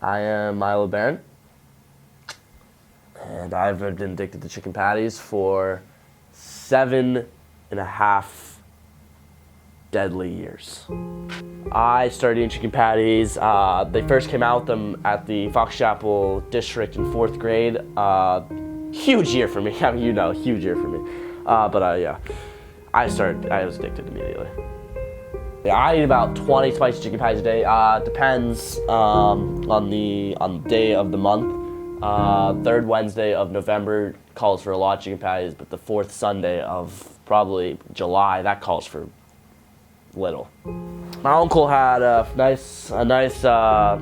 I am Milo Baron, and I've been addicted to chicken patties for 7.5 deadly years. I started eating chicken patties. They first came out with them at the Fox Chapel District in 4th grade. Huge year for me. I mean, huge year for me. Yeah, I was addicted immediately. Yeah, I eat about 20 spicy chicken patties a day. Depends on the day of the month. Third Wednesday of November calls for a lot of chicken patties, but the fourth Sunday of probably July, that calls for little. My uncle had a nice Xbox,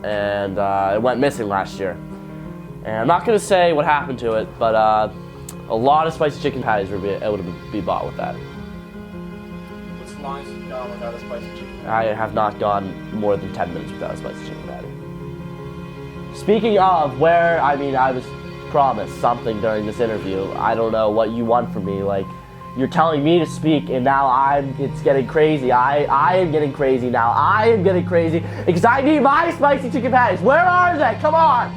and it went missing last year. And I'm not gonna say what happened to it, but a lot of spicy chicken patties would be bought with that. What's the longest you've gone without a spicy chicken patty? I have not gone more than 10 minutes without a spicy chicken patty. Speaking of I was promised something during this interview. I don't know what you want from me. Like, you're telling me to speak, and now it's getting crazy. I am getting crazy now. I am getting crazy because I need my spicy chicken patties. Where are they? Come on.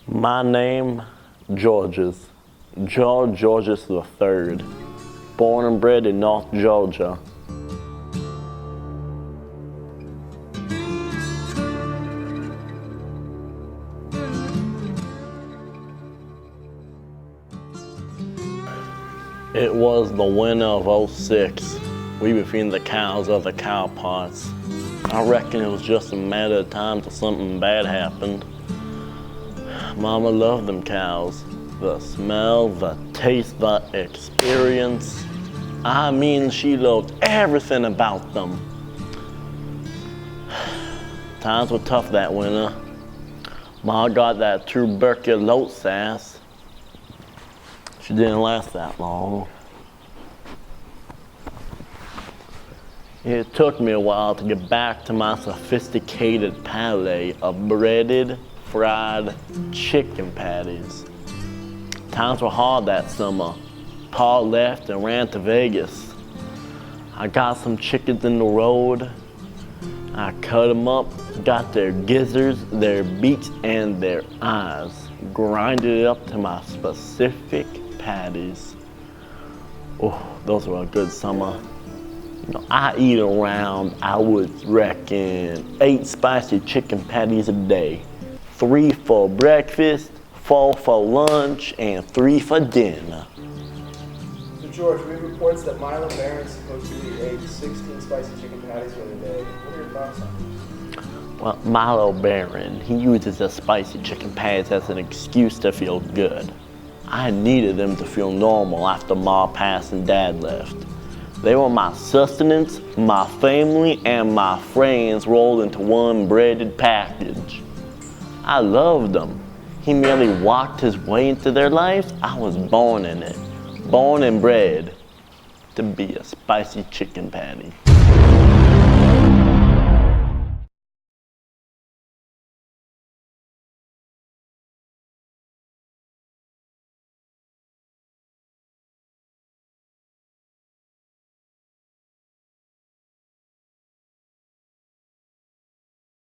My name, Georges. Georges III. Born and bred in North Georgia. It was the winter of '06. We were feeding the cows of the cow pots. I reckon it was just a matter of time till something bad happened. Mama loved them cows. The smell, the taste, the experience. I mean, she loved everything about them. Times were tough that winter. Ma got that tuberculosis. She didn't last that long. It took me a while to get back to my sophisticated palate of breaded, fried chicken patties. Times were hard that summer. Pa left and ran to Vegas. I got some chickens in the road. I cut them up, got their gizzards, their beaks, and their eyes. Grinded it up to my specific patties. Oh, those were a good summer. I eat around, I would reckon, 8 spicy chicken patties a day. 3 for breakfast, 4 for lunch, and 3 for dinner. So George, we have reports that Milo Baron is supposed to eat 16 spicy chicken patties the other day. What are your thoughts on this? Well, Milo Baron, he uses the spicy chicken patties as an excuse to feel good. I needed them to feel normal after Ma passed and Dad left. They were my sustenance, my family, and my friends rolled into one breaded package. I loved them. He merely walked his way into their lives. I was born in it, born and bred to be a spicy chicken patty.